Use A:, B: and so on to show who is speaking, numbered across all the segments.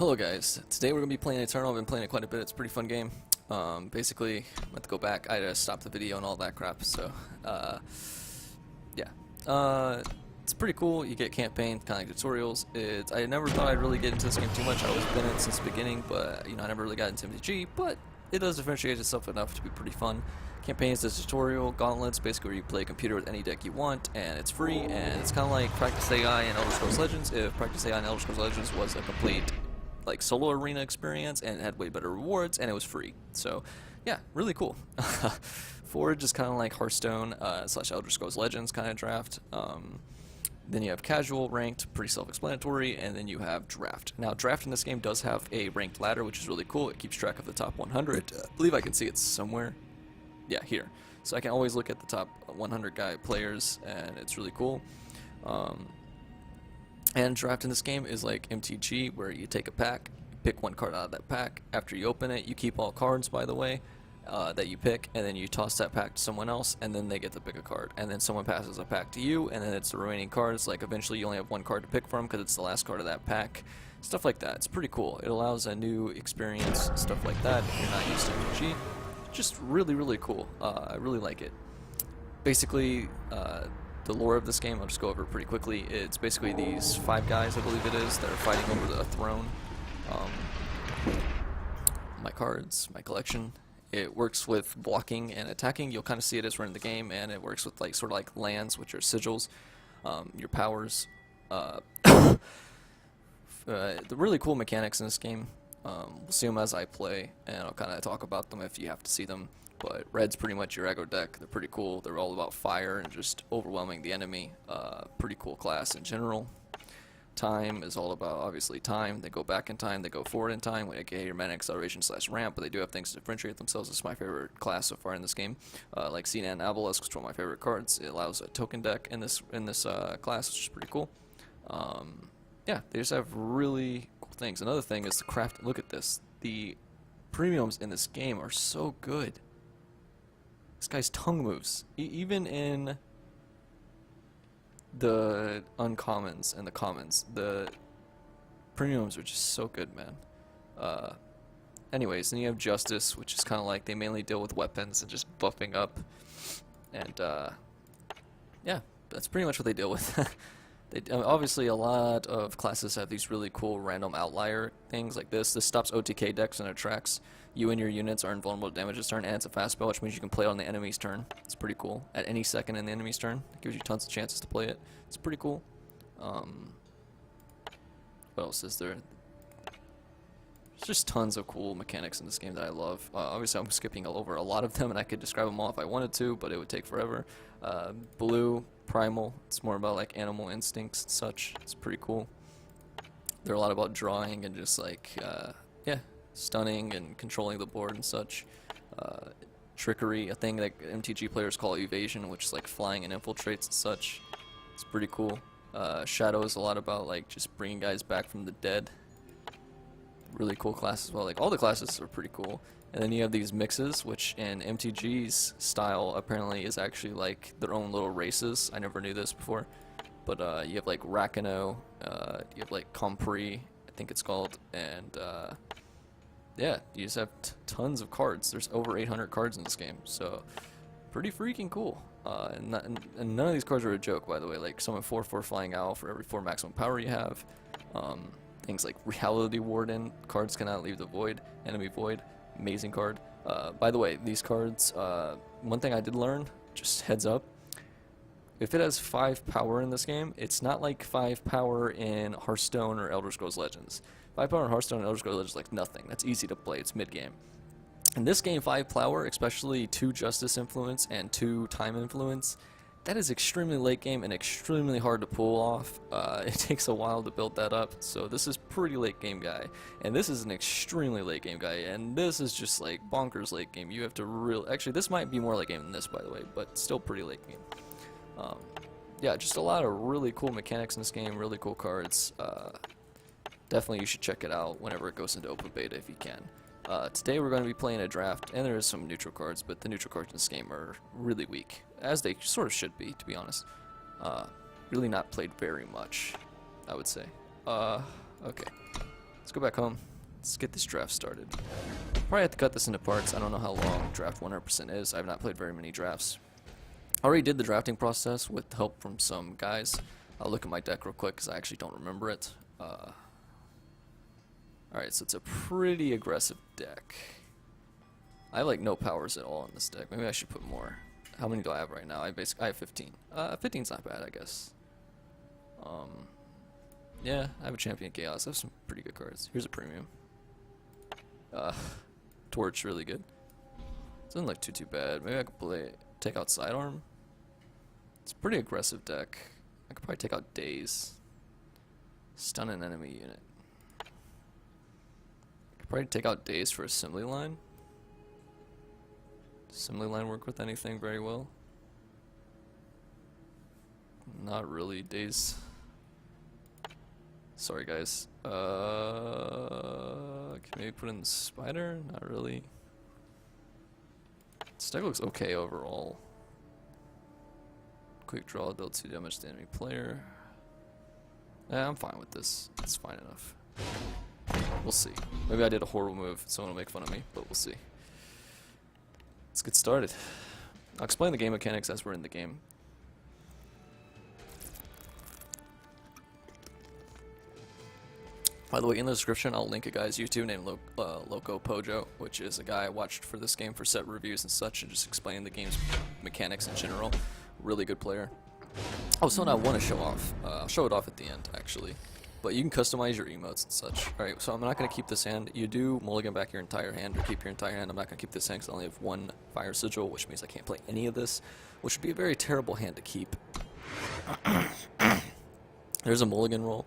A: Hello guys, today we're going to be playing Eternal. I've been playing it quite a bit, it's a pretty fun game. Basically, I'm going to go back, I had to stop the video and all that crap, so, yeah. It's pretty cool, you get campaign, kind of like tutorials. I never thought I'd really get into this game too much. I've always been in it since the beginning, but, you know, I never really got into MTG, but it does differentiate itself enough to be pretty fun. Campaigns, this tutorial, gauntlets, basically where you play a computer with any deck you want, and it's free, and it's kind of like Practice AI and Elder Scrolls Legends, if Practice AI and Elder Scrolls Legends was a complete like solo arena experience and it had way better rewards and it was free. So yeah, really cool. Forge is kind of like Hearthstone slash Elder Scrolls Legends kind of draft. Then you have casual, ranked, pretty self-explanatory, and then you have draft. Now draft in this game does have a ranked ladder, which is really cool. It keeps track of the top 100. I believe I can see it somewhere. Yeah, here. So I can always look at the top 100 players, and it's really cool. And draft in this game is like MTG, where you take a pack, pick one card out of that pack. After you open it, you keep all cards, by the way, that you pick, and then you toss that pack to someone else, and then they get to pick a card. And then someone passes a pack to you, and then it's the remaining cards. Like, eventually you only have one card to pick from because it's the last card of that pack. Stuff like that. It's pretty cool. It allows a new experience, stuff like that, if you're not used to MTG. Just really, really cool. I really like it. Basically, the lore of this game, I'll just go over it pretty quickly. It's basically these 5 guys, I believe it is, that are fighting over the throne. My cards, my collection. It works with blocking and attacking. You'll kind of see it as we're in the game, and it works with like sort of like lands, which are sigils, your powers. The really cool mechanics in this game. We'll see them as I play, and I'll kind of talk about them if you have to see them. But red's pretty much your aggro deck. They're pretty cool. They're all about fire and just overwhelming the enemy. Pretty cool class in general. Time is all about, obviously, time. They go back in time. They go forward in time. Like your mana acceleration / ramp, but they do have things to differentiate themselves. It's my favorite class so far in this game. Like Xena and Obelisk, which are one of my favorite cards. It allows a token deck in this class, which is pretty cool. Yeah, they just have really cool things. Another thing is the craft. Look at this. The premiums in this game are so good. This guy's tongue moves. Even in the uncommons and the commons, the premiums are just so good, man. Anyways, then you have Justice, which is kind of like they mainly deal with weapons and just buffing up. And, yeah, that's pretty much what they deal with. Obviously, a lot of classes have these really cool random outlier things like this. This stops OTK decks in their tracks. You and your units are invulnerable to damage this turn, and it's a fast spell, which means you can play it on the enemy's turn. It's pretty cool. At any second in the enemy's turn, it gives you tons of chances to play it. It's pretty cool. What else is there? There's just tons of cool mechanics in this game that I love. Obviously, I'm skipping over a lot of them, and I could describe them all if I wanted to, but it would take forever. Blue, Primal, it's more about like animal instincts and such. It's pretty cool. They're a lot about drawing and just like, yeah, stunning and controlling the board and such. Trickery, a thing that MTG players call evasion, which is like flying and infiltrates and such. It's pretty cool. Shadow is a lot about like just bringing guys back from the dead. Really cool class as well. Like all the classes are pretty cool. And then you have these mixes, which in MTG's style apparently is actually like their own little races. I never knew this before. But you have like Rakano, you have like Compris, I think it's called, and yeah, you just have tons of cards. There's over 800 cards in this game, so pretty freaking cool. And none of these cards are a joke, by the way. Like summon 4/4 Flying Owl for every 4 maximum power you have. Things like Reality Warden, cards cannot leave the void, enemy void, amazing card. By the way, these cards, one thing I did learn, just heads up, if it has 5 power in this game, it's not like 5 power in Hearthstone or Elder Scrolls Legends. 5 power in Hearthstone and Elder Scrolls Legends is like nothing. That's easy to play. It's mid-game. In this game, 5 power, especially 2 Justice influence and 2 Time influence, that is extremely late game and extremely hard to pull off. It takes a while to build that up, so this is pretty late game guy. And this is an extremely late game guy, and this is just like bonkers late game. You have to actually, this might be more late game than this, by the way, but still pretty late game. Yeah, just a lot of really cool mechanics in this game, really cool cards. Definitely you should check it out whenever it goes into open beta if you can. Today we're going to be playing a draft, and there is some neutral cards, but the neutral cards in this game are really weak, as they sort of should be, to be honest. Really not played very much, I would say. Okay. Let's go back home. Let's get this draft started. Probably have to cut this into parts. I don't know how long draft 100% is. I've not played very many drafts. I already did the drafting process with help from some guys. I'll look at my deck real quick because I actually don't remember it. Alright, so it's a pretty aggressive deck. I have like no powers at all in this deck. Maybe I should put more. How many do I have right now? I have 15. 15's not bad, I guess. Yeah, I have a Champion Chaos. I have some pretty good cards. Here's a premium. Torch, really good. Doesn't look too bad. Maybe I could take out Sidearm. It's a pretty aggressive deck. I could probably take out Daze. Stun an enemy unit. I could probably take out Daze for Assembly Line. Assembly Line work with anything very well. Not really. Daze. Sorry guys. Can maybe put in the Spider? Not really. This deck looks okay overall. Quick draw, deal 2 damage to enemy player. Yeah, I'm fine with this. It's fine enough. We'll see. Maybe I did a horrible move. Someone will make fun of me, but we'll see. Let's get started. I'll explain the game mechanics as we're in the game. By the way, in the description, I'll link a guy's YouTube named Loco Pojo, which is a guy I watched for this game for set reviews and such, and just explaining the game's mechanics in general. Really good player. Oh, something I want to show off. I'll show it off at the end, actually. But you can customize your emotes and such. Alright, so I'm not going to keep this hand. You do mulligan back your entire hand, or keep your entire hand. I'm not going to keep this hand because I only have 1 Fire Sigil, which means I can't play any of this, which would be a very terrible hand to keep. There's a mulligan roll.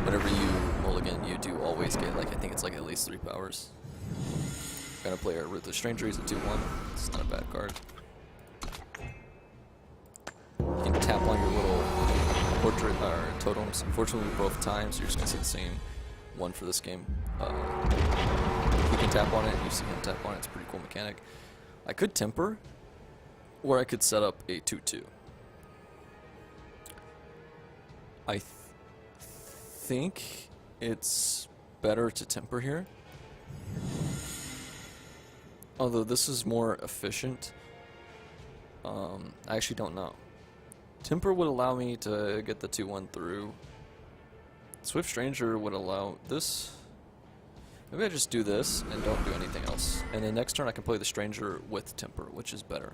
A: Whenever you mulligan, you do always get, like, I think it's like at least 3 powers. I'm gonna play a Ruthless Stranger. He's a 2/1. It's not a bad card. You can tap on your little portrait or totems. Unfortunately, both times you're just gonna see the same one for this game. You can tap on it, and you see him tap on it. It's a pretty cool mechanic. I could temper, or I could set up a 2/2. I think it's better to temper here. Although this is more efficient. I actually don't know. Temper would allow me to get the 2/1 through. Swift Stranger would allow this. Maybe I just do this and don't do anything else. And then next turn I can play the Stranger with Temper, which is better.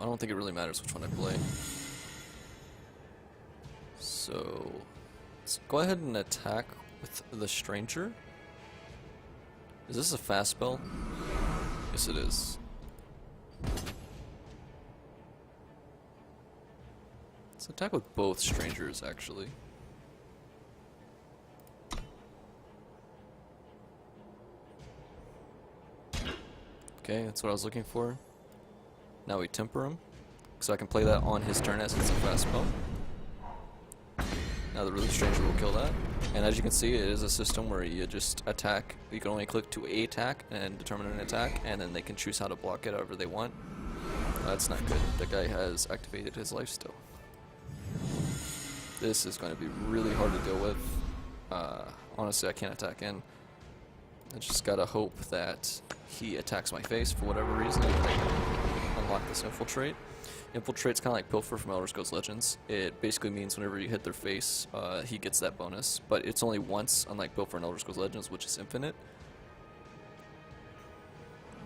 A: I don't think it really matters which one I play. So, let's go ahead and attack with the Stranger. Is this a fast spell? Yes, it is. Let's attack with both Strangers, actually. Okay, that's what I was looking for. Now we temper him, so I can play that on his turn as it's a fast spell. Now the Ruthless Stranger will kill that. And as you can see, it is a system where you just attack. You can only click to a attack and determine an attack, and then they can choose how to block it however they want. That's not good. The guy has activated his lifesteal. This is going to be really hard to deal with. Honestly, I can't attack in. I just gotta hope that he attacks my face for whatever reason, and I can unlock this Infiltrate. Infiltrate's kind of like Pilfer from Elder Scrolls Legends. It basically means whenever you hit their face, he gets that bonus, but it's only once, unlike Pilfer and Elder Scrolls Legends, which is infinite.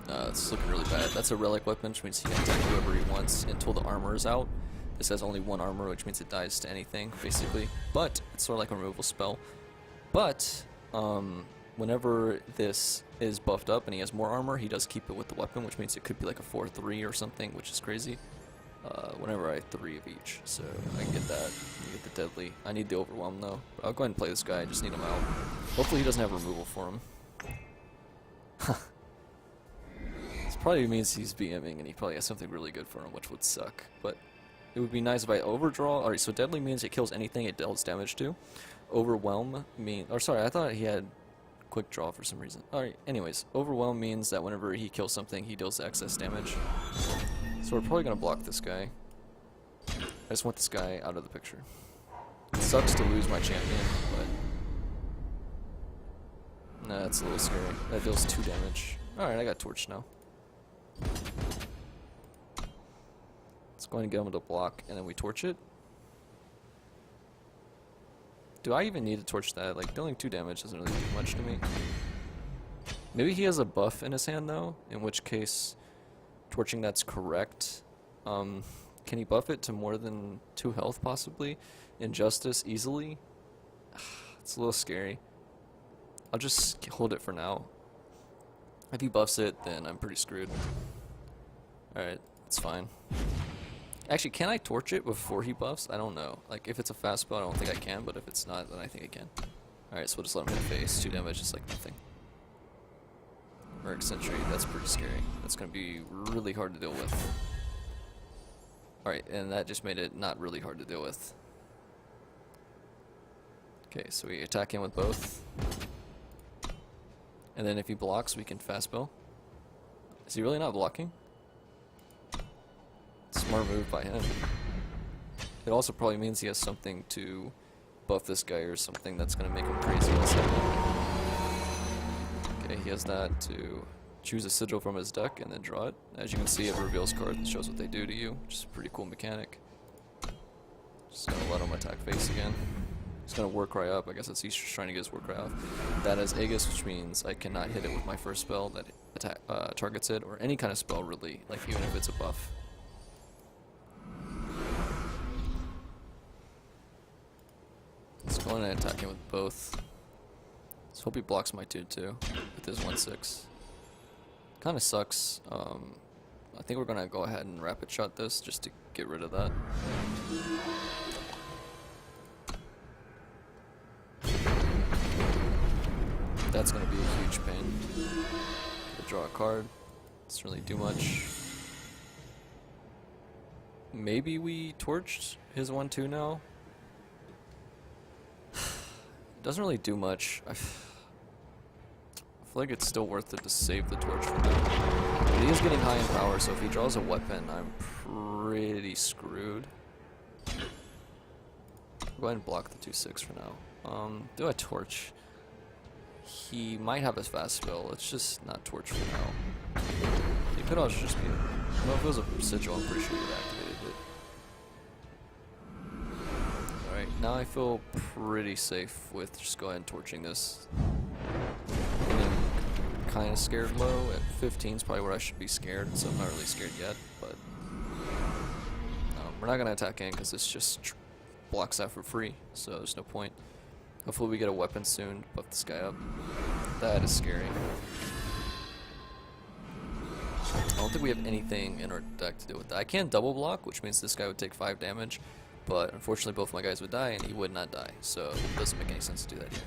A: It's looking really bad. That's a relic weapon, which means he can attack whoever he wants until the armor is out. This has only 1 armor, which means it dies to anything, basically. But it's sort of like a removal spell. But whenever this is buffed up and he has more armor, he does keep it with the weapon, which means it could be like a 4/3 or something, which is crazy. Whenever I have 3 of each, so I can get that. I get the Deadly. I need the Overwhelm though. But I'll go ahead and play this guy. I just need him out. Hopefully he doesn't have removal for him. This probably means he's BMing and he probably has something really good for him, which would suck. But it would be nice if I overdraw. Alright, so Deadly means it kills anything it deals damage to. Overwhelm means, or sorry, I thought he had Quick Draw for some reason. Alright, anyways, Overwhelm means that whenever he kills something, he deals excess damage. So we're probably going to block this guy. I just want this guy out of the picture. It sucks to lose my champion, but nah, that's a little scary. That deals 2 damage. Alright, I got torch now. Let's go ahead and get him to block, and then we torch it. Do I even need to torch that? Like, dealing 2 damage doesn't really do much to me. Maybe he has a buff in his hand, though, in which case torching that's correct. Can he buff it to more than 2 health, possibly? Injustice, easily? It's a little scary. I'll just hold it for now. If he buffs it, then I'm pretty screwed. Alright, it's fine. Actually, can I torch it before he buffs? I don't know. Like, if it's a fast spell, I don't think I can, but if it's not, then I think I can. Alright, so we'll just let him hit face. 2 damage is like nothing. Merc Sentry, that's pretty scary. That's gonna be really hard to deal with. Alright, and that just made it not really hard to deal with. Okay, so we attack him with both. And then if he blocks, we can fast spell. Is he really not blocking? Smart move by him. It also probably means he has something to buff this guy or something that's going to make him crazy. Okay, he has that to choose a sigil from his deck and then draw it. As you can see, it reveals cards and shows what they do to you, which is a pretty cool mechanic. Just going to let him attack face again. He's going to work right up. I guess he's just trying to get his work right off. That is Aegis, which means I cannot hit it with my first spell that targets it, or any kind of spell really, like even if it's a buff. Let's go in and attack him with both. Let's hope he blocks my 2-2 with his 1-6. Kinda sucks. I think we're gonna go ahead and rapid shot this just to get rid of that. That's gonna be a huge pain. Gonna draw a card. Doesn't really do much. Maybe we torched his 1-2 now. Doesn't really do much. I feel like it's still worth it to save the torch for now. But he is getting high in power, so if he draws a weapon, I'm pretty screwed. Go ahead and block the 2-6 for now. Do a torch. He might have his fast spell. Let's just not torch for now. He could also just be. Well, if it was a sigil, I'm pretty sure he would activate it. Now I feel pretty safe with just go ahead and torching this. Kind of scared low. At 15 is probably where I should be scared, so I'm not really scared yet. But we're not gonna attack in because this just blocks that for free, so there's no point. Hopefully we get a weapon soon to buff this guy up. That is scary. I don't think we have anything in our deck to deal with that. I can double block, which means this guy would take 5 damage. But unfortunately both my guys would die and he would not die, so it doesn't make any sense to do that here.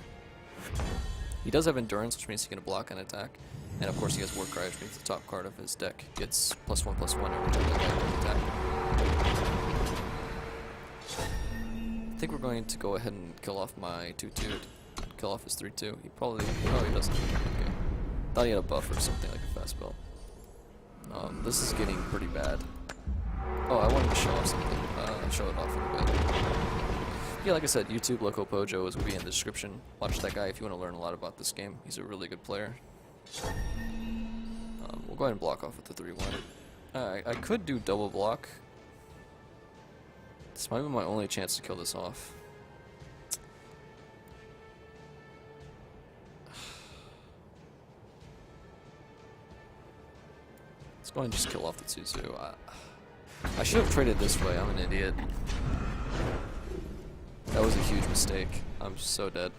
A: He does have endurance, which means he can block and attack. And of course he has Warcry, which means the top card of his deck gets +1/+1 every time that guy does attack. I think we're going to go ahead and kill off my 2-2, kill off his 3-2. He probably, oh he doesn't, okay. Thought he had a buff or something like a fast spell. This is getting pretty bad. Oh, I wanted to show off something. I'll show it off in a bit. Yeah, like I said, YouTube Loco Pojo is going to be in the description. Watch that guy if you want to learn a lot about this game. He's a really good player. We'll go ahead and block off with the 3-1. I could do double block. This might be my only chance to kill this off. Let's go ahead and just kill off the 2-2. I should have traded this way. I'm an idiot. That was a huge mistake. I'm so dead.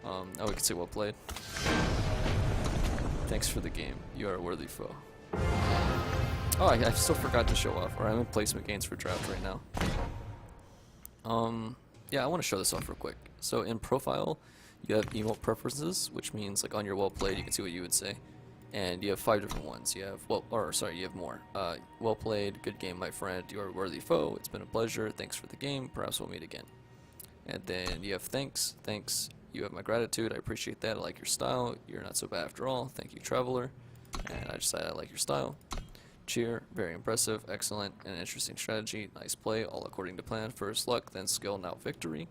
A: Now we can say well played. Thanks for the game. You are a worthy foe. Oh, I still forgot to show off. Or I'm in placement gains for draft right now. Yeah, I want to show this off real quick. So in profile, you have emote preferences, which means like on your well played, you can see what you would say. And you have 5 different ones. You have, you have more. Well played, good game, my friend, you are a worthy foe, it's been a pleasure, thanks for the game, perhaps we'll meet again. And then you have thanks, you have my gratitude, I appreciate that, I like your style, you're not so bad after all, thank you, traveler. And I decided I like your style. Cheer, very impressive, excellent, and an interesting strategy. Nice play, all according to plan. First luck, then skill, now victory.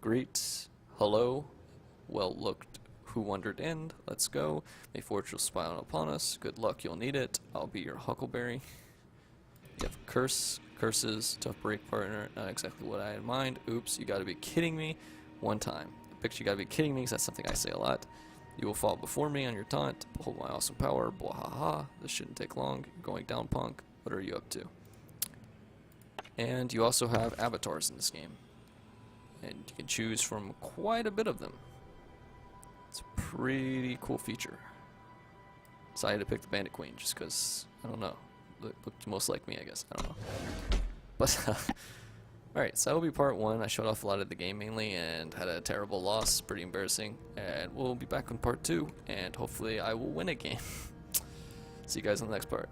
A: Great, hello, well looked, who wondered end, let's go. May fortune smile upon us, good luck, you'll need it. I'll be your huckleberry. You have curse, curses, tough break partner, not exactly what I had in mind. Oops, you gotta be kidding me. One time. I picked you gotta be kidding me because that's something I say a lot. You will fall before me on your taunt. Behold my awesome power. Bwahaha. This shouldn't take long. You're going down, punk. What are you up to? And you also have avatars in this game. And you can choose from quite a bit of them. It's a pretty cool feature. So I had to pick the Bandit Queen just because, I don't know, looked most like me, I guess. I don't know. But, alright, so that'll be part 1. I showed off a lot of the game mainly and had a terrible loss, pretty embarrassing. And we'll be back on part 2, and hopefully I will win a game. See you guys on the next part.